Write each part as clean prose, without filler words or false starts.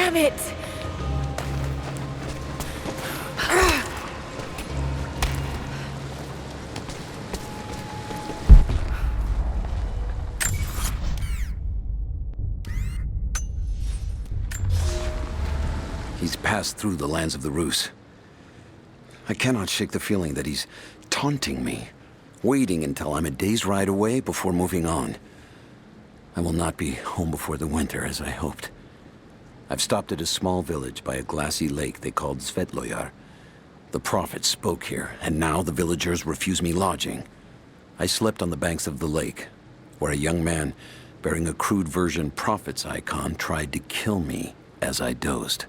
Damn it! He's passed through the lands of the Rus. I cannot shake the feeling that he's taunting me, waiting until I'm a day's ride away before moving on. I will not be home before the winter, as I hoped. I've stopped at a small village by a glassy lake they called Svetloyar. The prophet spoke here, and now the villagers refuse me lodging. I slept on the banks of the lake, where a young man bearing a crude version prophet's icon tried to kill me as I dozed.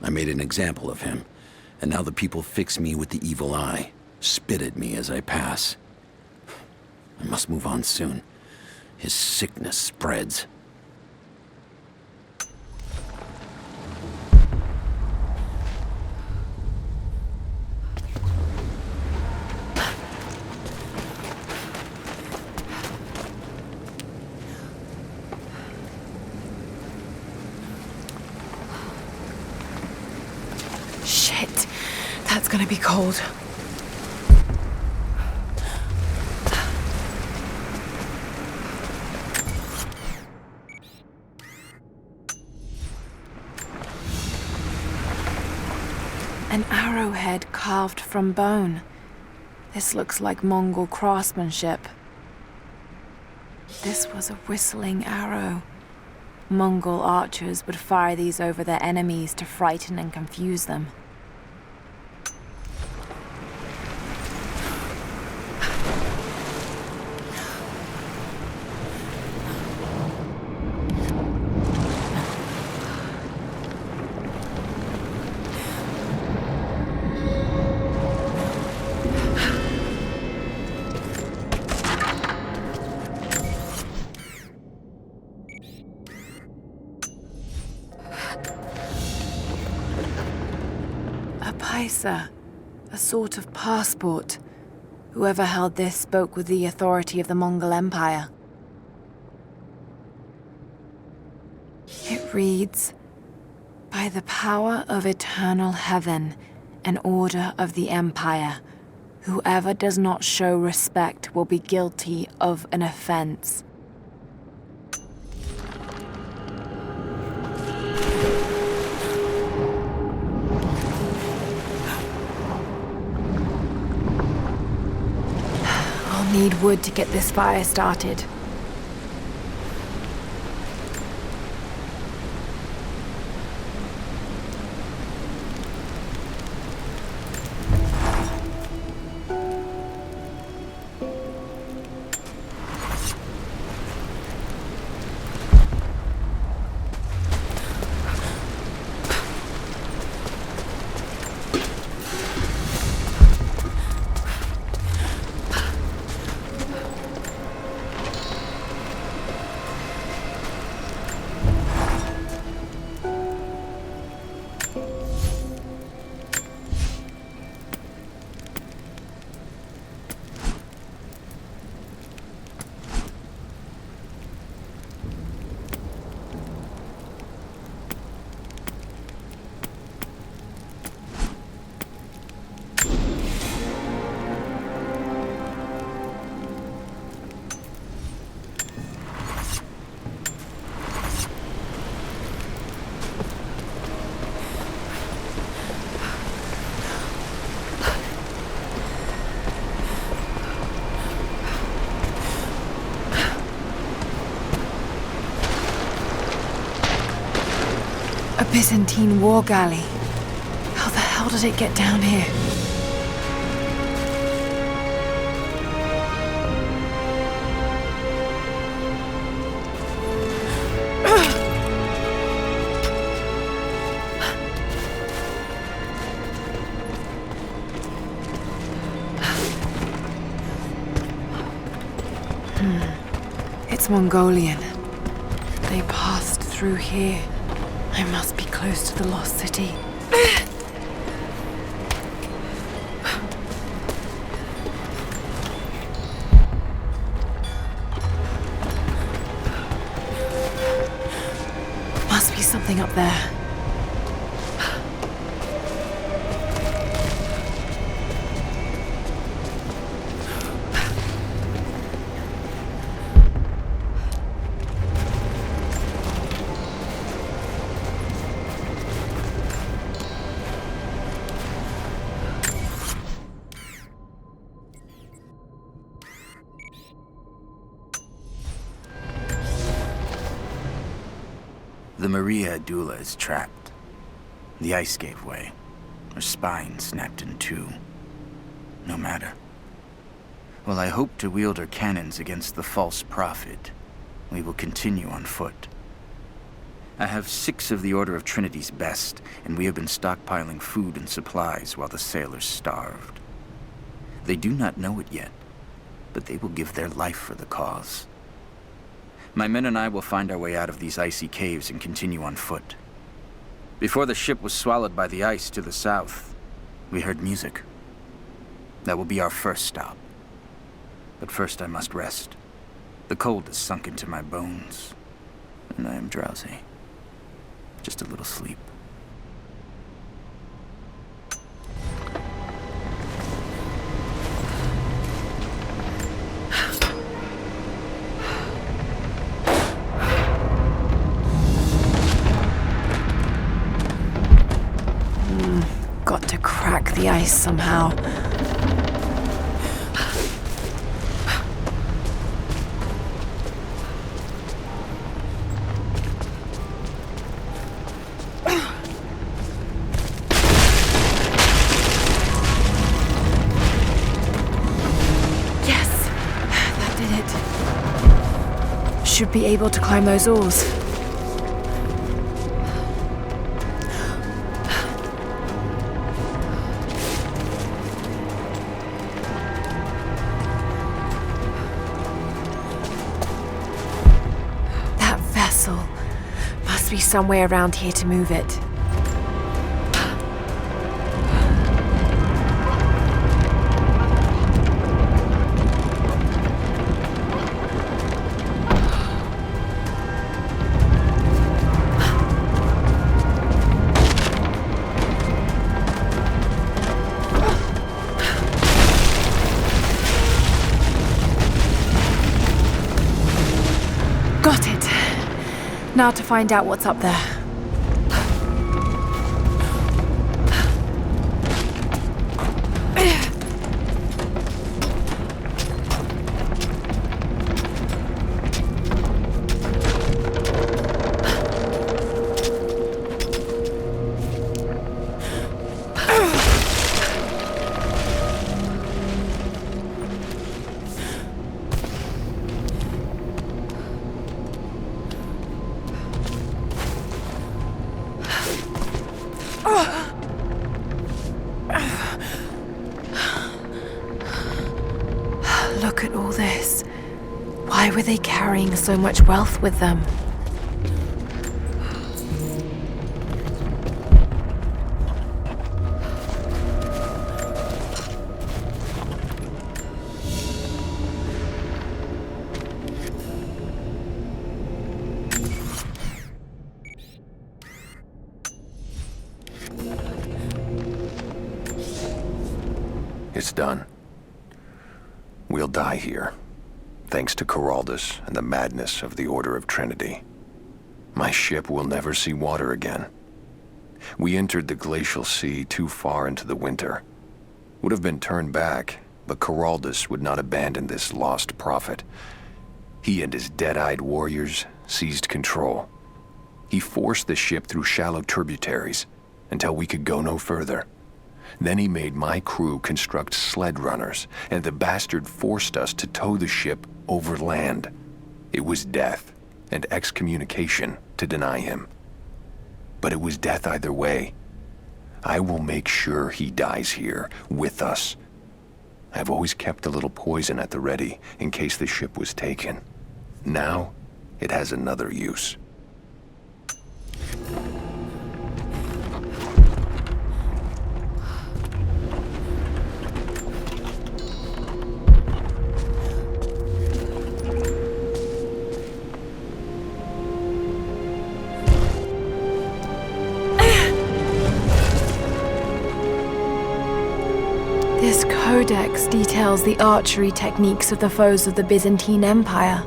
I made an example of him, and now the people fix me with the evil eye, spit at me as I pass. I must move on soon. His sickness spreads. Shit, that's gonna be cold. An arrowhead carved from bone. This looks like Mongol craftsmanship. This was a whistling arrow. Mongol archers would fire these over their enemies to frighten and confuse them. A sort of passport. Whoever held this spoke with the authority of the Mongol Empire. It reads, "By the power of eternal heaven and order of the Empire, whoever does not show respect will be guilty of an offense." Need wood to get this fire started. A Byzantine war galley. How the hell did it get down here? It's Mongolian. They passed through here. I must be close to the lost city. Must be something up there. The Maria Adula is trapped. The ice gave way. Her spine snapped in two. No matter. While I hope to wield her cannons against the false prophet, we will continue on foot. I have 6 of the Order of Trinity's best, and we have been stockpiling food and supplies while the sailors starved. They do not know it yet, but they will give their life for the cause. My men and I will find our way out of these icy caves and continue on foot. Before the ship was swallowed by the ice to the south, we heard music. That will be our first stop. But first I must rest. The cold has sunk into my bones, and I am drowsy. Just a little sleep. Got to crack the ice somehow. Yes, that did it. Should be able to climb those oars. Must be somewhere around here to move it. Got it. Now to find out what's up there. Look at all this. Why were they carrying so much wealth with them? It's done. We'll die here, thanks to Coraldus and the madness of the Order of Trinity. My ship will never see water again. We entered the glacial sea too far into the winter. Would have been turned back, but Coraldus would not abandon this lost prophet. He and his dead-eyed warriors seized control. He forced the ship through shallow tributaries until we could go no further. Then he made my crew construct sled runners, and the bastard forced us to tow the ship over land. It was death and excommunication to deny him. But it was death either way. I will make sure he dies here, with us. I've always kept a little poison at the ready in case the ship was taken. Now, it has another use. codex details the archery techniques of the foes of the Byzantine Empire.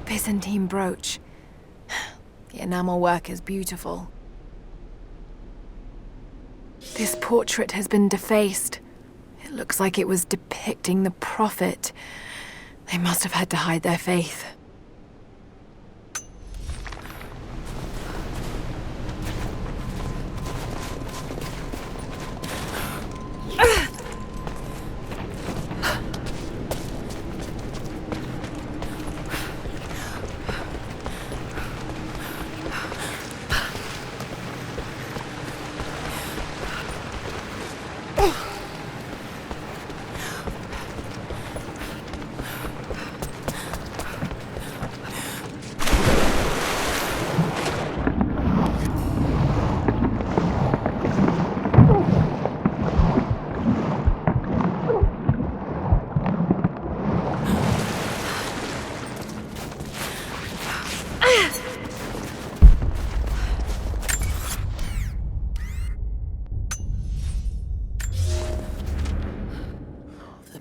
Byzantine brooch. The enamel work is beautiful. This portrait has been defaced. It looks like it was depicting the prophet. They must have had to hide their faith.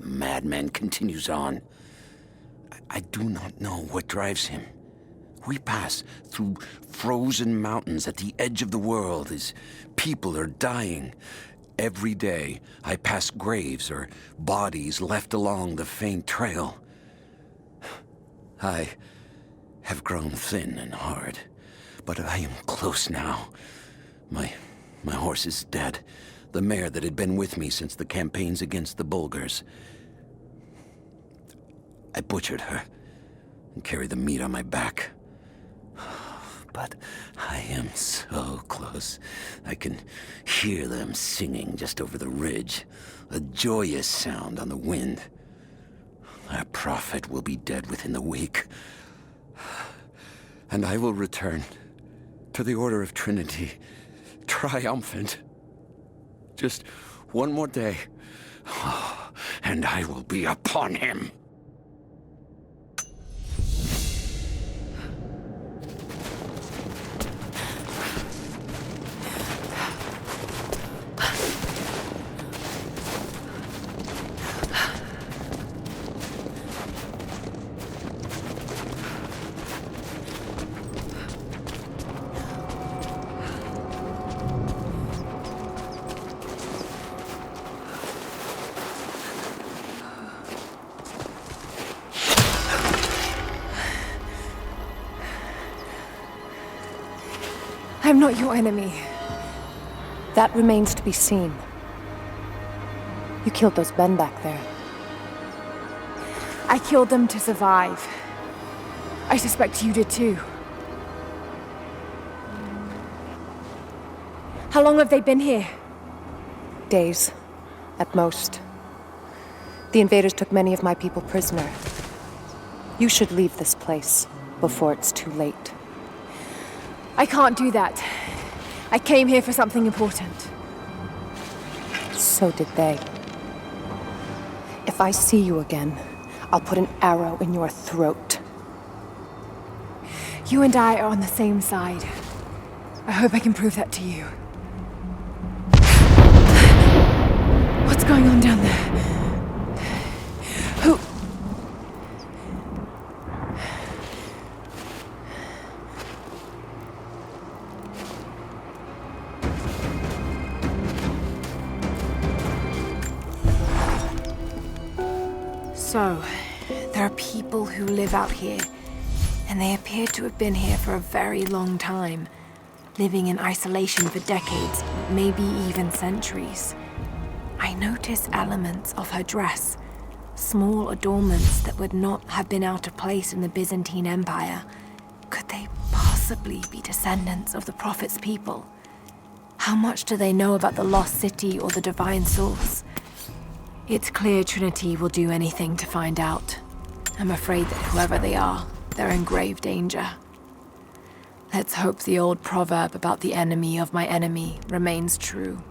Madman continues on. I do not know what drives him. We pass through frozen mountains at the edge of the world as people are dying. Every day, I pass graves or bodies left along the faint trail. I have grown thin and hard, but I am close now. My horse is dead. The mare that had been with me since the campaigns against the Bulgars. I butchered her and carried the meat on my back. But I am so close. I can hear them singing just over the ridge, a joyous sound on the wind. Our prophet will be dead within the week. And I will return to the Order of Trinity, triumphant. Just one more day, and I will be upon him. I'm not your enemy. That remains to be seen. You killed those men back there. I killed them to survive. I suspect you did too. How long have they been here? Days, at most. The invaders took many of my people prisoner. You should leave this place before it's too late. I can't do that. I came here for something important. So did they. If I see you again, I'll put an arrow in your throat. You and I are on the same side. I hope I can prove that to you. What's going on down there? Who? So, there are people who live out here, and they appear to have been here for a very long time, living in isolation for decades, maybe even centuries. I notice elements of her dress, small adornments that would not have been out of place in the Byzantine Empire. Could they possibly be descendants of the Prophet's people? How much do they know about the lost city or the divine source? It's clear Trinity will do anything to find out. I'm afraid that whoever they are, they're in grave danger. Let's hope the old proverb about the enemy of my enemy remains true.